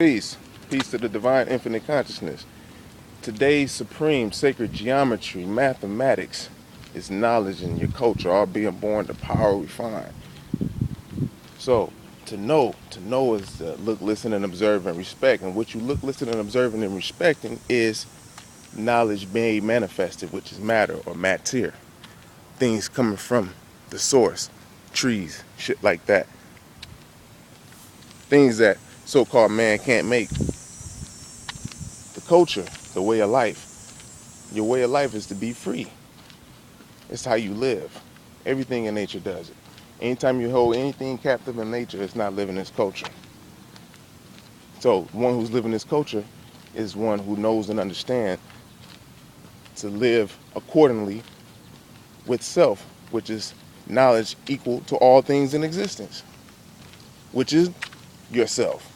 Peace. Peace to the divine infinite consciousness. Today's supreme sacred geometry, mathematics, is knowledge in your culture, all being born to power refined. So, to know is to look, listen, and observe and respect. And what you look, listen, and observing and respecting is knowledge being manifested, which is matter or matter. Things coming from the source, trees, shit like that. Things that so-called man can't make. The culture, the way of life. Your way of life is to be free. It's how you live. Everything in nature does it. Anytime you hold anything captive in nature, it's not living this culture. So one who's living this culture is one who knows and understands to live accordingly with self, which is knowledge equal to all things in existence, which is yourself.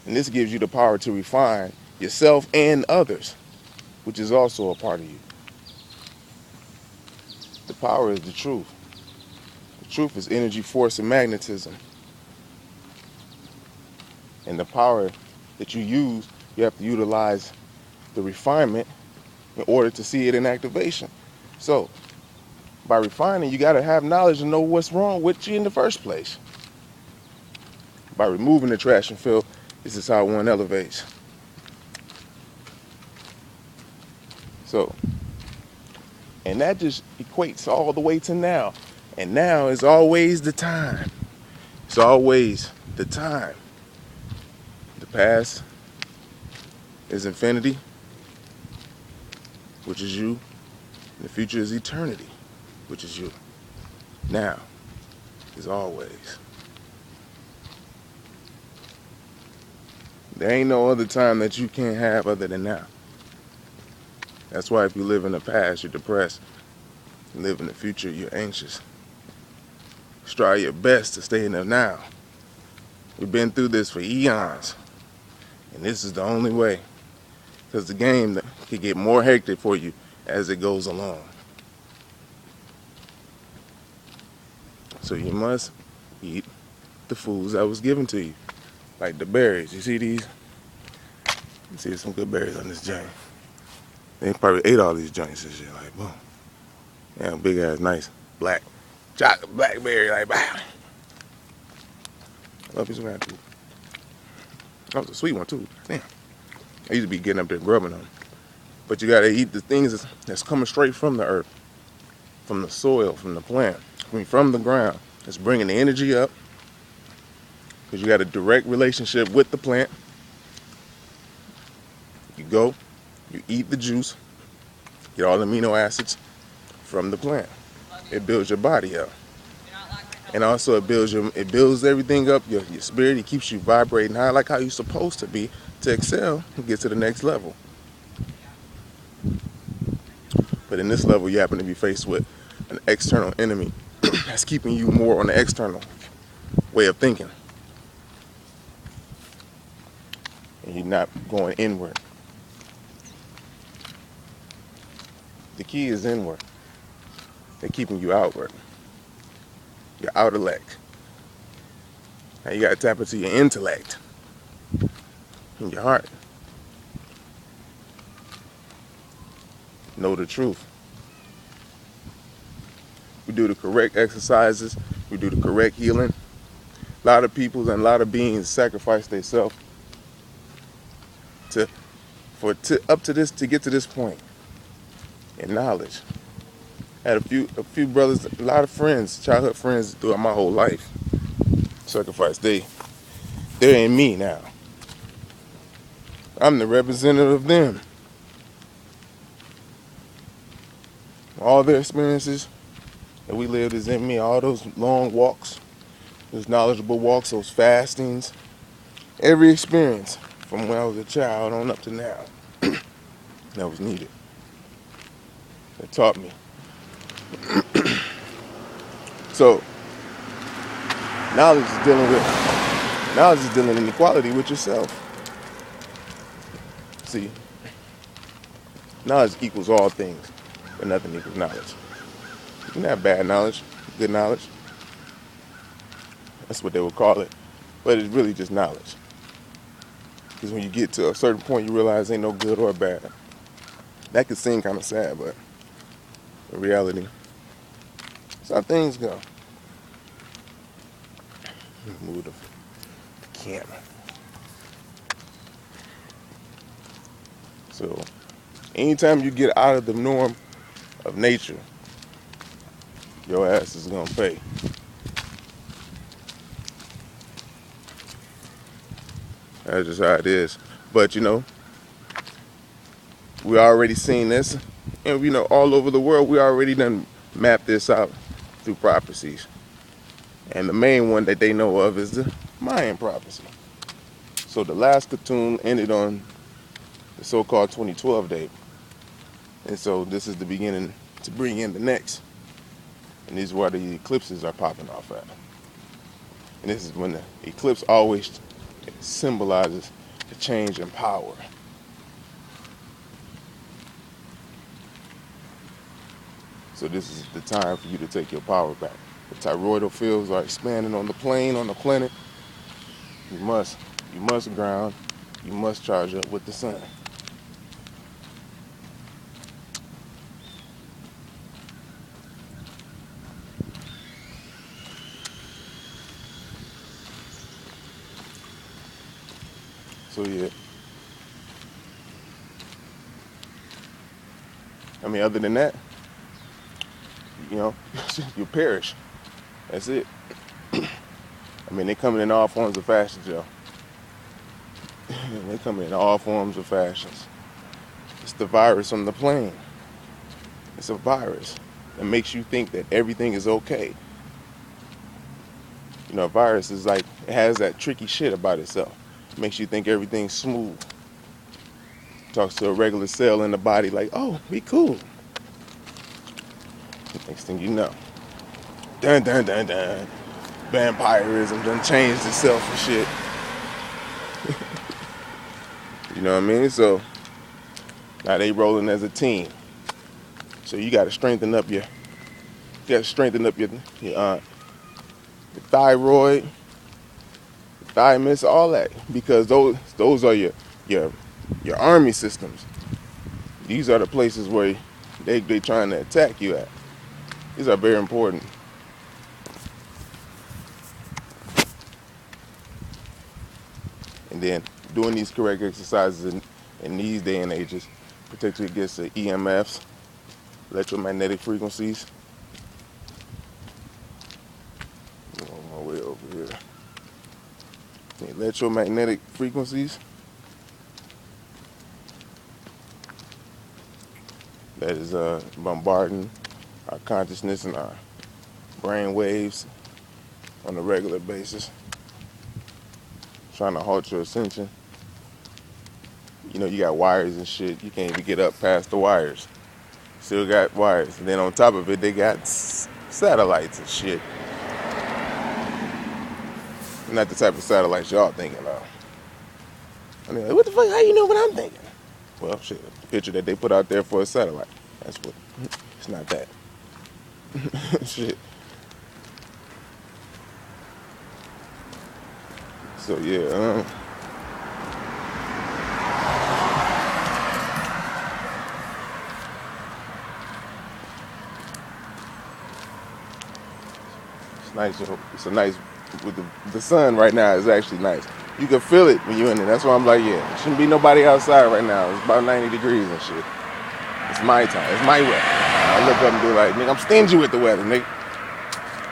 And this gives you the power to refine yourself and others, which is also a part of you. The power is the truth. The truth is energy, force, and magnetism. And the power that you use, you have to utilize the refinement in order to see it in activation. So, by refining, you got to have knowledge and know what's wrong with you in the first place. By removing the trash and fill, this is how one elevates. So, and that just equates all the way to now. And now is always the time. It's always the time. The past is infinity, which is you. And the future is eternity, which is you. Now is always. There ain't no other time that you can't have other than now. That's why if you live in the past, you're depressed. You live in the future, you're anxious. Try your best to stay in the now. We've been through this for eons. And this is the only way. Because the game can get more hectic for you as it goes along. So you must eat the foods that was given to you. Like the berries. You see these? You see some good berries on this joint. They probably ate all these joints and shit. Like, boom. Yeah, big ass, nice, black, chocolate blackberry, like, wow. I love this one too. That was a sweet one too. Damn. I used to be getting up there grubbing them. But you gotta eat the things that's coming straight from the earth, from the soil, from the plant, from the ground. It's bringing the energy up. Because you got a direct relationship with the plant. You go, you eat the juice, get all the amino acids from the plant. It builds your body up. And also it builds everything up, your spirit. It keeps you vibrating high like how you're supposed to be to excel and get to the next level. But in this level, you happen to be faced with an external enemy that's keeping you more on the external way of thinking. And you're not going inward. The key is inward. They're keeping you outward. Your outer leg. Now you gotta tap into your intellect and your heart. Know the truth. We do the correct exercises. We do the correct healing. A lot of people and a lot of beings sacrifice themselves to get to this point in knowledge. Had a few brothers, a lot of friends, childhood friends throughout my whole life. Sacrifice. They're in me now. I'm the representative of them. All their experiences that we lived is in me. All those long walks, those knowledgeable walks, those fastings, every experience from when I was a child on up to now that was needed. That taught me. So, knowledge is dealing inequality with yourself. See, knowledge equals all things, but nothing equals knowledge. You can have bad knowledge, good knowledge. That's what they would call it. But it's really just knowledge. Because when you get to a certain point, you realize ain't no good or bad. That could seem kind of sad, but in reality, that's how things go. Move the camera. So, anytime you get out of the norm of nature, your ass is gonna pay. That's just how it is. But we already seen this, and all over the world, we already done mapped this out through prophecies. And the main one that they know of is the Mayan prophecy. So the last Khatun ended on the so-called 2012 date. And so this is the beginning to bring in the next. And this is where the eclipses are popping off at. And this is when the eclipse always symbolizes the change in power. So this is the time for you to take your power back. The toroidal fields are expanding on the plane, on the planet. You must ground. You must charge up with the sun. So yeah. I mean, other than that, you perish. That's it. I mean, they coming in all forms of fashions, yo. They coming in all forms of fashions. It's the virus on the plane. It's a virus that makes you think that everything is okay. A virus is like, it has that tricky shit about itself. It makes you think everything's smooth. Talks to a regular cell in the body like, oh, we cool. Next thing you know, dun dun dun dun, vampirism done changed itself and shit. You know what I mean? So now they rolling as a team. So you got to strengthen up your thyroid, thymus, all that, because those are your army systems. These are the places where they trying to attack you at. These are very important. And then doing these correct exercises in these day and ages protects you against the EMFs, electromagnetic frequencies. I'm on my way over here. The electromagnetic frequencies that is bombarding our consciousness and our brain waves on a regular basis, trying to halt your ascension. You got wires and shit. You can't even get up past the wires. Still got wires. And then on top of it, they got satellites and shit. Not the type of satellites y'all thinking of. I mean, like, what the fuck? How you know what I'm thinking? Well, shit, the picture that they put out there for a satellite. That's what. It's not that. Shit. So yeah. It's nice. It's a nice. With the sun right now is actually nice. You can feel it when you're in it. That's why I'm like, yeah, there shouldn't be nobody outside right now. It's about 90 degrees and shit. It's my time. It's my weather. I look up and be like, nigga, I'm stingy with the weather, nigga.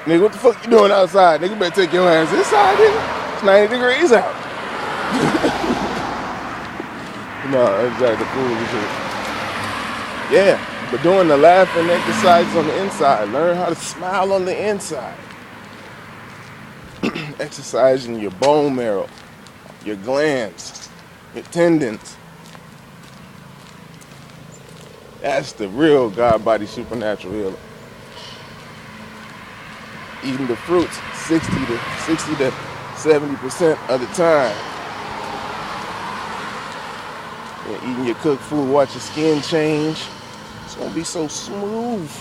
Nigga, what the fuck you doing outside? Nigga, better take your hands inside, nigga. It's 90 degrees out. No, that's like the fool and shit. Yeah, but doing the laughing exercises on the inside. Learn how to smile on the inside. Exercising your bone marrow, your glands, your tendons. That's the real God body supernatural healer. Eating the fruits 60 to 70% of the time. And eating your cooked food, watch your skin change. It's gonna be so smooth.